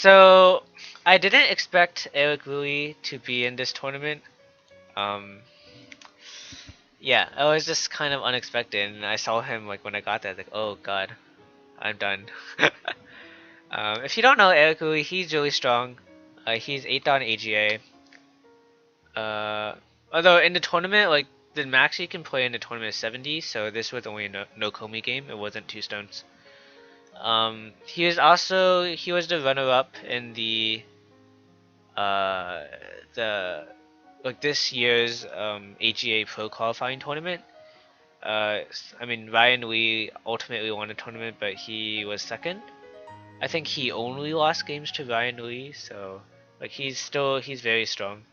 So I didn't expect Eric Lui to be in this tournament. Um, yeah, it was just kind of unexpected, and I saw him like when I got there, like, oh god, I'm done. If you don't know Eric Lui, he's really strong. He's 8th on AGA. Although in the tournament, like the max you can play in the tournament is 70, so this was only a no Komi game. It wasn't 2 stones. He was the runner up in uh the like this year's AGA Pro qualifying tournament. I mean Ryan Lee ultimately won the tournament, but he was second. I think he only lost games to Ryan Lee, so like he's very strong.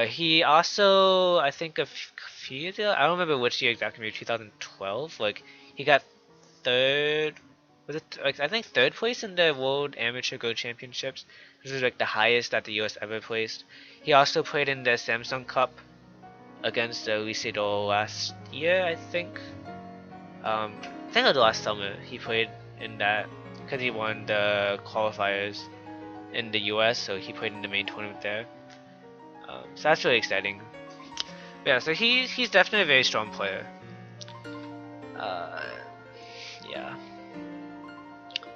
He also, I think few years ago, I don't remember which year exactly, maybe 2012. Like he got third, was it like I think third place in the World Amateur Go Championships. This is like the highest that the US ever placed. He also played in the Samsung Cup against Lucido last year, I think. I think it was last summer he played in that because he won the qualifiers in the US, so he played in the main tournament there. So that's really exciting. Yeah, so he's definitely a very strong player. Uh, yeah.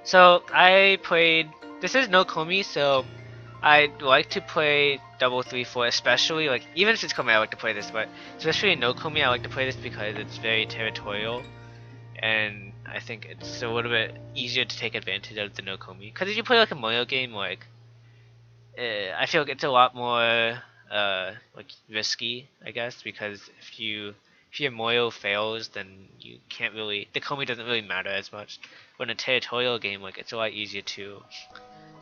So I played. This is no Komi, so I like to play double 3-4, especially like even if it's Komi, I like to play this, but especially in no Komi, I like to play this because it's very territorial, and I think it's a little bit easier to take advantage of the no Komi. Because if you play like a Mario game, like I feel like it's a lot more like risky, I guess, because if your Moyo fails, then you can't really the Komi doesn't really matter as much. But in a territorial game, like it's a lot easier to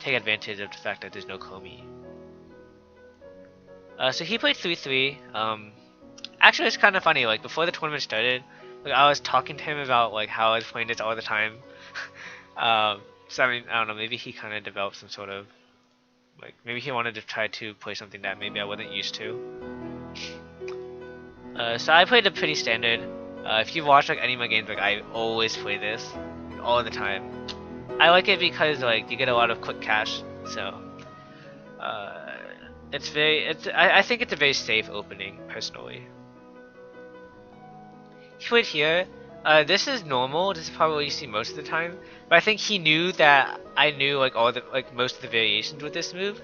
take advantage of the fact that there's no Komi. So he played 3-3. Actually, it's kind of funny. Like before the tournament started, like I was talking to him about like how I was playing this all the time. So I mean, I don't know. Maybe he kind of developed some sort of like maybe he wanted to try to play something that maybe I wasn't used to. So I played a pretty standard. If you watch like any of my games, like I always play this all the time. I like it because like you get a lot of quick cash, so uh, I think it's a very safe opening personally. He played here. This is normal. This is probably what you see most of the time. But I think he knew that I knew like all the like most of the variations with this move,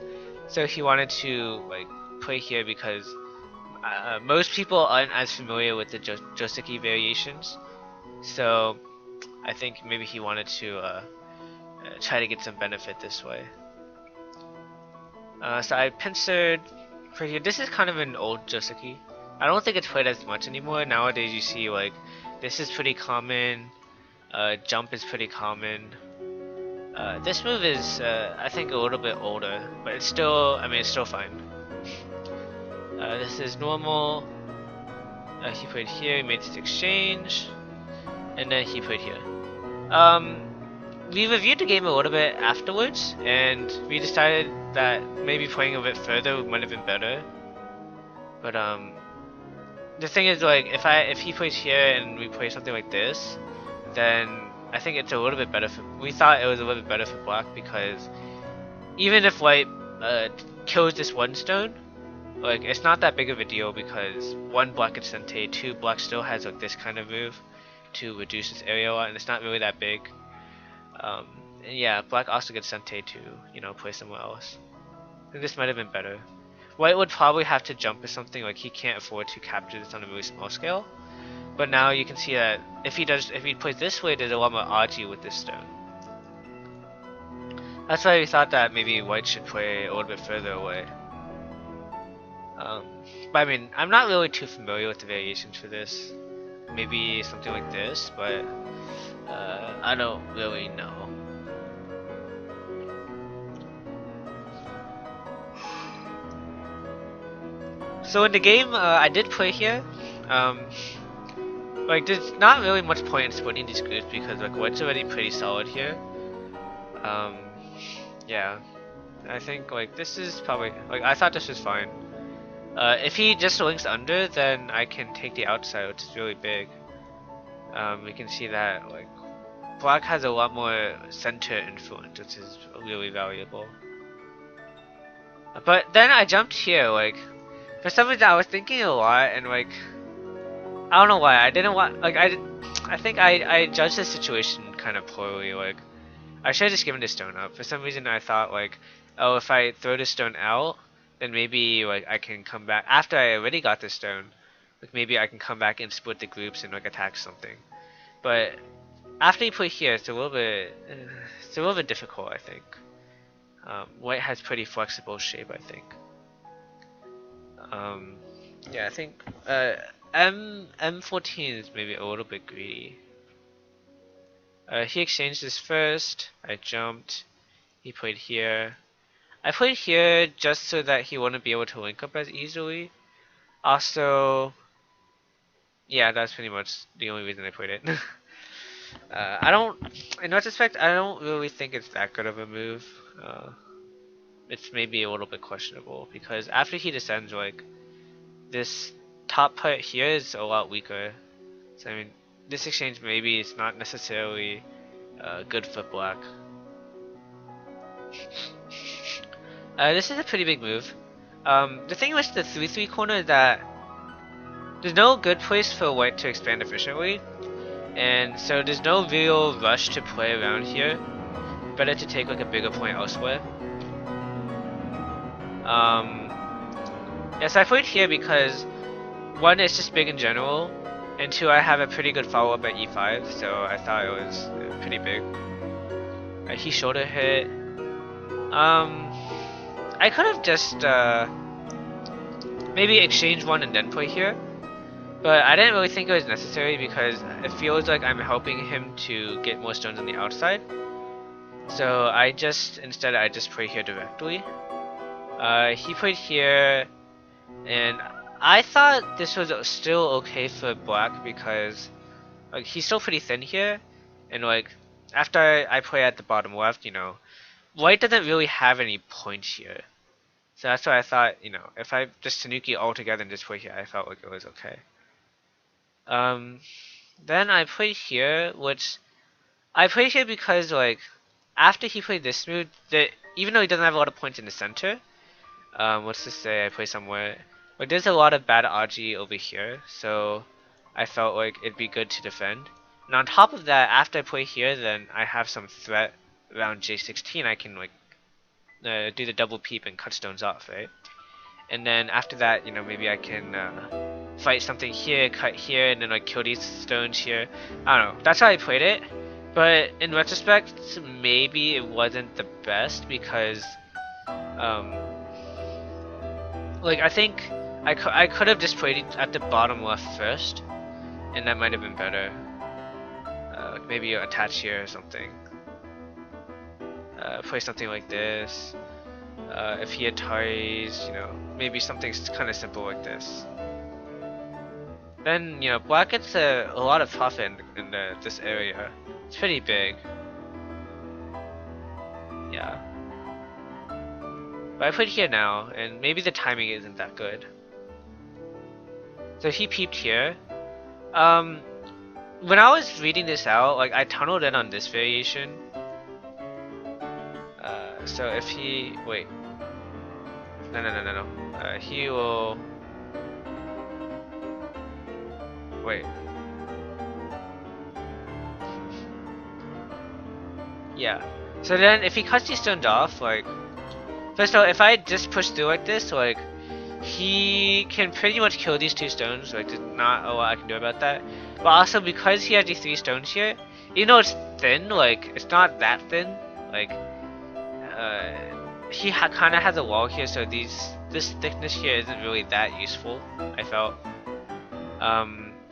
so he wanted to like play here because most people aren't as familiar with the Joseki variations. So I think maybe he wanted to try to get some benefit this way. So I pincered for here. This is kind of an old Joseki. I don't think it's played as much anymore. Nowadays you see like this is pretty common. Jump is pretty common. This move is I think a little bit older, but it's still it's still fine. This is normal. He played here, he made this exchange, and then he played here. We reviewed the game a little bit afterwards, and we decided that maybe playing a bit further might have been better. But the thing is, like, if he plays here and we play something like this, then I think it's a little bit better. We thought it was a little bit better for black because even if white kills this one stone, like it's not that big of a deal because one black gets sente, two black still has like this kind of move to reduce this area a lot, and it's not really that big. And yeah, black also gets sente to play somewhere else. I think this might have been better. White would probably have to jump or something, like he can't afford to capture this on a really small scale. But now you can see that if he plays this way, there's a lot more Aji with this stone. That's why we thought that maybe white should play a little bit further away. But I mean, I'm not really too familiar with the variations for this. Maybe something like this, but I don't really know. So in the game, I did play here. Like there's not really much point in splitting these groups because like white's already pretty solid here. Yeah, I think like this is probably like I thought this was fine. If he just links under, then I can take the outside, which is really big. We can see that like black has a lot more center influence, which is really valuable. But then I jumped here, like, for some reason I was thinking a lot, and like, I don't know why, I didn't want, like, I think I judged the situation kind of poorly, like, I should have just given the stone up. For some reason I thought, like, oh, if I throw the stone out, then maybe, like, I can come back, after I already got the stone, like, maybe I can come back and split the groups and, like, attack something. But after you put here, it's a little bit difficult, I think. White has pretty flexible shape, I think. Yeah, I think M14 is maybe a little bit greedy. He exchanged this first. I jumped. He played here. I played here just so that he wouldn't be able to link up as easily. Also, yeah, that's pretty much the only reason I played it. I don't, in retrospect, I don't really think it's that good of a move. It's maybe a little bit questionable because after he descends, like, this top part here is a lot weaker. So I mean, this exchange maybe is not necessarily good for black. This is a pretty big move. The thing with the 3-3 corner is that there's no good place for white to expand efficiently, and so there's no real rush to play around here. Better to take like a bigger point elsewhere. Yeah, so I played here because one, it's just big in general, and two, I have a pretty good follow-up at e5, so I thought it was pretty big. He shoulder hit. I could have just maybe exchanged one and then play here, but I didn't really think it was necessary because it feels like I'm helping him to get more stones on the outside. So instead I just play here directly. He played here, and I thought this was still okay for black because like he's still pretty thin here, and like after I play at the bottom left, you know, white doesn't really have any points here. So that's why I thought, you know, if I just Tanuki all together and just play here, I felt like it was okay. Then I played here, which I played here because like after he played this move, even though he doesn't have a lot of points in the center, let's just say I play somewhere, like there's a lot of bad Aji over here, so I felt like it'd be good to defend. And on top of that, after I play here, then I have some threat around J16. I can like do the double peep and cut stones off, right? And then after that, you know, maybe I can fight something here, cut here, and then like kill these stones here. I don't know. That's how I played it. But in retrospect, maybe it wasn't the best because, like I think I could have just played it at the bottom left first, and that might have been better. Like maybe attach here or something. Play something like this. If he Ataris, you know, maybe something kind of simple like this. Then, you know, black gets a lot of profit in this area. It's pretty big. Yeah. But I put here now, and maybe the timing isn't that good. So he peeped here. When I was reading this out, like I tunneled in on this variation. So if he wait, no. He will wait. Yeah. So then if he cuts these stones off, like first of all, if I just push through like this, like he can pretty much kill these two stones. Like there's not a lot I can do about that. But also because he has these 3 stones here, even though it's thin, like it's not that thin. Like he kind of has a wall here, so this thickness here isn't really that useful, I felt.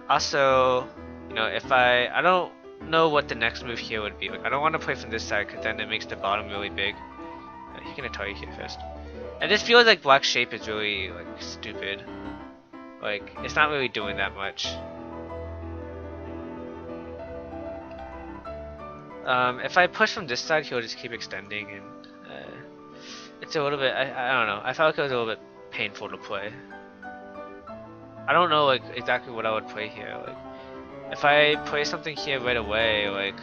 Also, you know, if I don't know what the next move here would be. Like I don't want to play from this side because then it makes the bottom really big. He's gonna tell you here first. And this feels like black's shape is really like stupid. Like it's not really doing that much. If I push from this side, he'll just keep extending, and it's a little bit. I don't know. I felt like it was a little bit painful to play. I don't know like exactly what I would play here. Like if I play something here right away, like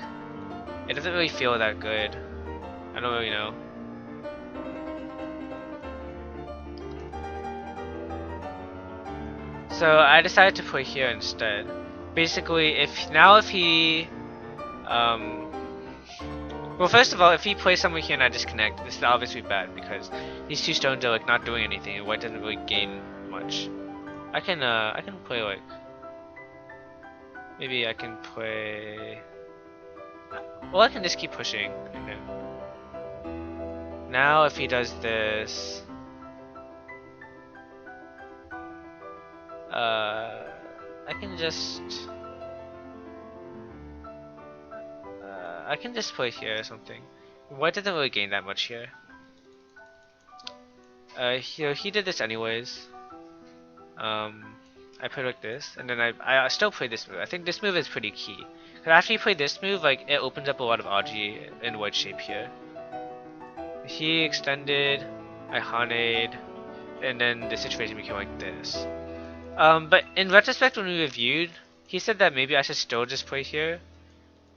it doesn't really feel that good. I don't really know. So I decided to play here instead. Basically, if he, well, first of all, if he plays somewhere here and I disconnect, this is obviously bad because these two stones are like not doing anything, and white doesn't really gain much. I can play like, maybe I can play. Well, I can just keep pushing. Now, if he does this, I can just play here or something. White doesn't really gain that much here. He did this anyways. I played like this, and then I still play this move. I think this move is pretty key. Cause after you play this move, like it opens up a lot of Aji in white shape here. He extended, I Hanade, and then the situation became like this. But in retrospect, when we reviewed, he said that maybe I should still just play here,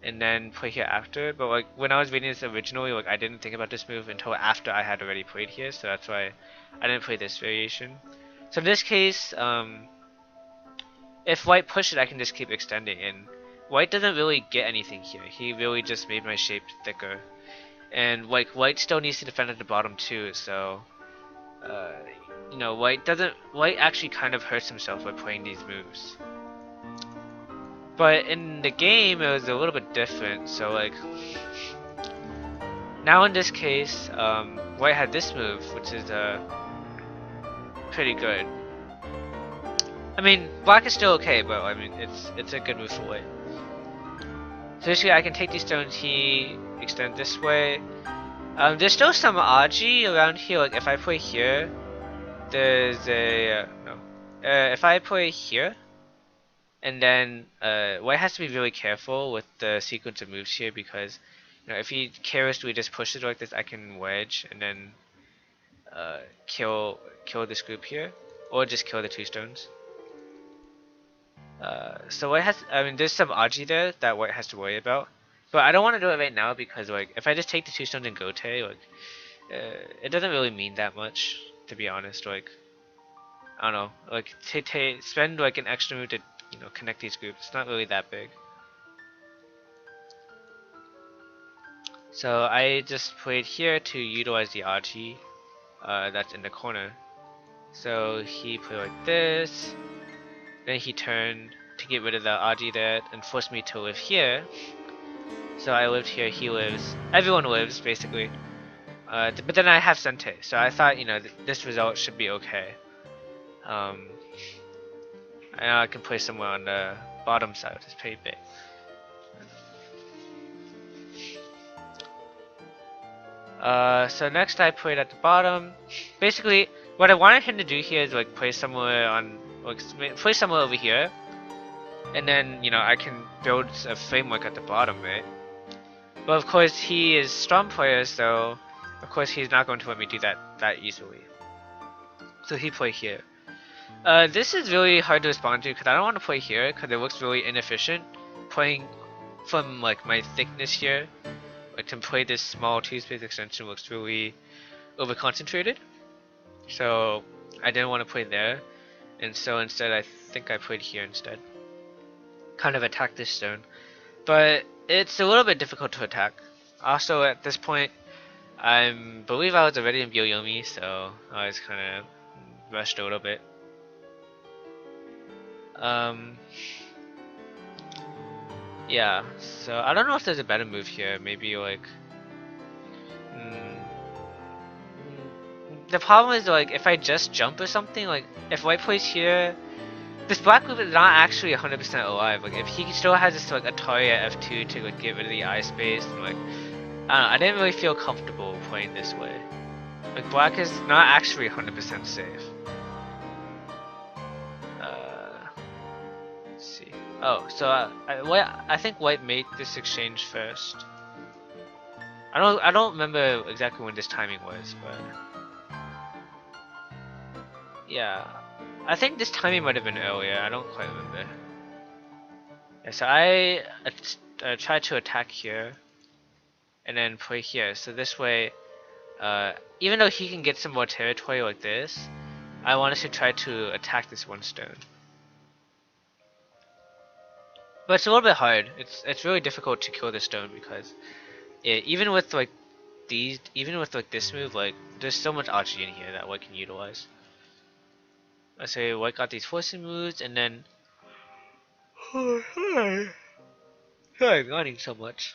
and then play here after. But like when I was reading this originally, like I didn't think about this move until after I had already played here, so that's why I didn't play this variation. So in this case, if white pushes, I can just keep extending, and white doesn't really get anything here. He really just made my shape thicker, and like white still needs to defend at the bottom too. So, you know, white actually kind of hurts himself by playing these moves. But in the game, it was a little bit different. So like, now in this case, white had this move, which is pretty good. I mean, black is still okay, but I mean, it's a good move for white. So basically, I can take these stones, he extend this way. There's still some Aji around here. Like if I play here, there's a no. If I play here, and then white has to be really careful with the sequence of moves here because, you know, if he carelessly just pushes like this, I can wedge and then kill this group here, or just kill the two stones. So white has, I mean, there's some Aji there that white has to worry about, but I don't want to do it right now because like if I just take the two stones and Gote, like it doesn't really mean that much, to be honest. Like I don't know, like spend like an extra move to, you know, connect these groups. It's not really that big. So I just played here to utilize the Aji that's in the corner. So he played like this. Then he turned to get rid of the Aji there and forced me to live here. So I lived here, he lives, everyone lives basically. But then I have Sente, so I thought, you know, this result should be okay. And now I can play somewhere on the bottom side, which is pretty big. So next I played at the bottom. Basically, what I wanted him to do here is like play somewhere on, like play somewhere over here, and then, you know, I can build a framework at the bottom, right? But of course he is strong player, so of course he's not going to let me do that easily. So he played here. This is really hard to respond to because I don't want to play here because it looks really inefficient. Playing from like my thickness here, like to play this small two-space extension looks really over-concentrated. So I didn't want to play there, and so instead I think I played here instead. Kind of attack this stone, but it's a little bit difficult to attack. Also at this point, I believe I was already in Byoyomi, so I was kind of rushed a little bit. Yeah, so I don't know if there's a better move here. Maybe like, the problem is like if I just jump or something, like if white plays here, this black group is not actually 100% alive. Like if he still has this like Atari at F2 to like get rid of the eye space, and like I don't know, I didn't really feel comfortable playing this way. Like black is not actually 100% safe. Let's see. Oh, so I think white made this exchange first. I don't remember exactly when this timing was, but yeah, I think this timing might have been earlier. I don't quite remember. Yeah, so I tried to attack here. and then play here. So this way, even though he can get some more territory like this, I want us to try to attack this one stone. But it's a little bit hard. It's really difficult to kill this stone because even with like this move, like there's so much RG in here that white can utilize. I say white got these forcing moves, and then sorry, I'm yawning so much.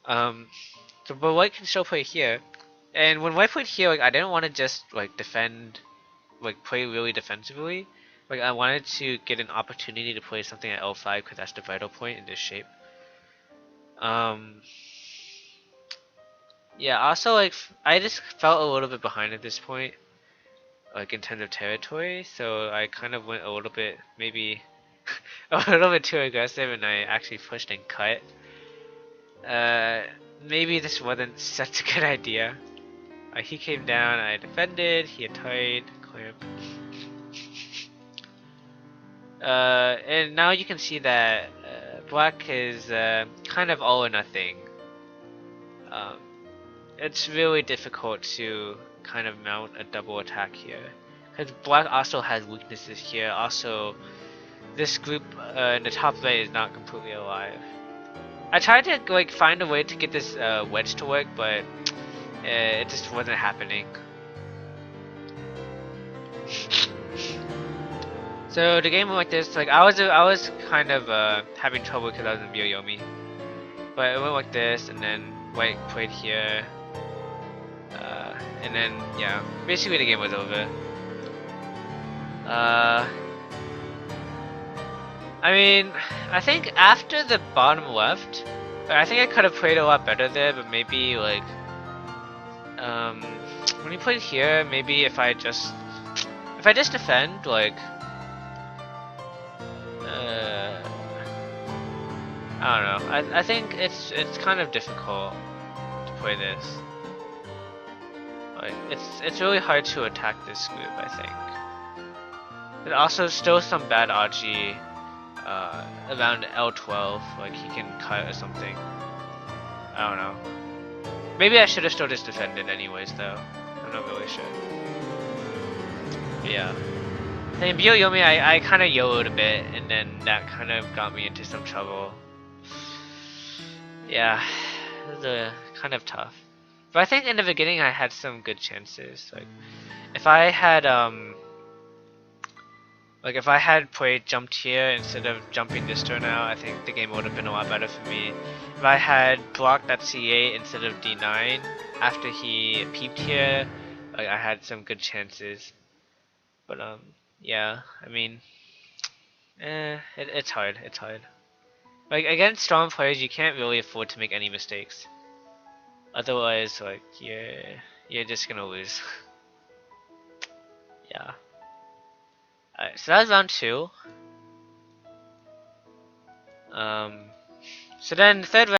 So but white can still play here, and when white played here, like I didn't want to just like defend, like play really defensively. Like I wanted to get an opportunity to play something at L5 because that's the vital point in this shape. Yeah. Also, like I just felt a little bit behind at this point, like in terms of territory. So I kind of went a little bit, maybe a little bit too aggressive, and I actually pushed and cut. Maybe this wasn't such a good idea. He came down, I defended, he tied, clamp. And now you can see that black is kind of all or nothing. It's really difficult to kind of mount a double attack here. Because black also has weaknesses here. Also, this group in the top right is not completely alive. I tried to like find a way to get this wedge to work, but it just wasn't happening. So the game went like this. Like I was kind of having trouble because I was in Miyoyomi, but it went like this, and then white played here, and then yeah, basically the game was over. I mean, I think after the bottom left, I think I could have played a lot better there, but maybe like, when you played here, maybe if I just defend, like, I don't know. I think it's kind of difficult to play this. Like, it's really hard to attack this group, I think. There's also still some bad RG. Around L12, like he can cut or something. I don't know. Maybe I should have still just defended anyways though. I'm not really sure. But yeah. Then Miyoyomi, I kind of YOLO'd a bit, and then that kind of got me into some trouble. Yeah, it was kind of tough. But I think in the beginning I had some good chances. Like, if I had played jumped here instead of jumping this turn out, I think the game would have been a lot better for me. If I had blocked that C8 instead of D9 after he peeped here, like I had some good chances. But yeah, I mean, it's hard. It's hard. Like against strong players, you can't really afford to make any mistakes. Otherwise, like you're just gonna lose. Yeah. Alright, so that was round 2. So then third round.